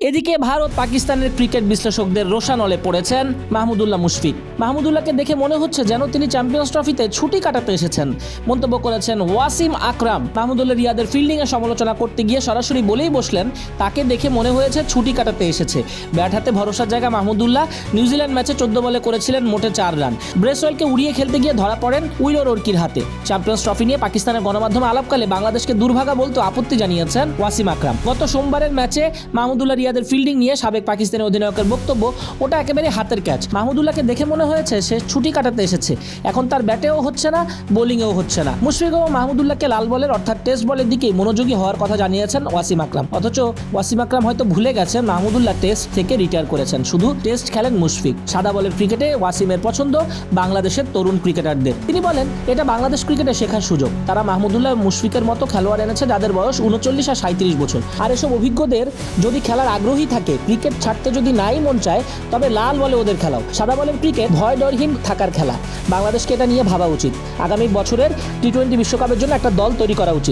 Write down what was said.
এদিকে ভারত পাকিস্তানের ক্রিকেট বিশ্লেষকদের রোষানলে পড়েছেন মাহমুদুল্লাহ মুশফিক। মাহমুদুল্লাহকে দেখে মনে হচ্ছে যেন তিনি চ্যাম্পিয়ন্স ট্রফিতে ছুটি কাটাতে এসেছেন, মন্তব্য করেছেন ওয়াসিম আকরাম। মাহমুদুল্লাহ রিয়াদের ফিল্ডিংয়ে সমালোচনা করতে গিয়ে সরাসরি বলেই বসলেন, তাকে দেখে মনে হয়েছে ছুটি কাটাতে এসেছে। ব্যাট হাতে ভরসার জায়গা মাহমুদুল্লাহ নিউজিল্যান্ড ম্যাচে 14 বলে করেছিলেন মোটে 4 রান। ব্রেসওয়েলকে উড়িয়ে খেলতে গিয়ে ধরা পড়েন উইলো রোরকির হাতে। চ্যাম্পিয়ন্স ট্রফি নিয়ে পাকিস্তানের গণমাধ্যমে আলাপকালে বাংলাদেশকে দুর্ভাগা বলতে আপত্তি জানিয়েছেন ওয়াসিম আকরাম। গত সোমবারের ম্যাচে মাহমুদুল্লাহ রিয়াদের ফিল্ডিং নিয়ে সাবেক পাকিস্তানি অধিনায়কের বক্তব্য, ওটা একেবারে হাতের ক্যাচ। মাহমুদুল্লাহকে দেখে মনে হয়েছে সে ছুটি কাটাতে এসেছে, এখন তার ব্যাটেও হচ্ছে না, বোলিংয়েও হচ্ছে না। মুশফিক ও মাহমুদুল্লাহকে লাল বলের অর্থাৎ টেস্ট বলের দিকেই মনোযোগী হওয়ার কথা জানিয়েছেন ওয়াসিম আকরাম। অথচ ওয়াসিম আকরাম হয়তো ভুলে গেছেন মাহমুদুল্লাহ টেস্ট থেকে রিটায়ার করেছেন, শুধু টেস্ট খেলেন মুশফিক। সাদা বলের ক্রিকেটে ওয়াসিমের পছন্দ বাংলাদেশের তরুণ ক্রিকেটারদের। তিনি বলেন, এটা বাংলাদেশ ক্রিকেটে শেখার সুযোগ। তারা মাহমুদুল্লাহ মুশফিকের মতো খেলোয়াড় এনেছে যাদের বয়স 39 আর 37 বছর। আর এসব অভিজ্ঞদের যদি খেলার আগ্রহী থাকে, ক্রিকেট ছাড়তে যদি নাই মন চায়, তবে লাল বলে ওদের খেলাও। সাদা বলের ক্রিকেট ভয় ডরহীন থাকার খেলা। বাংলাদেশকে এটা নিয়ে ভাবা উচিত। আগামী বছরের টি-20 বিশ্বকাপের জন্য একটা দল তৈরি করা উচিত।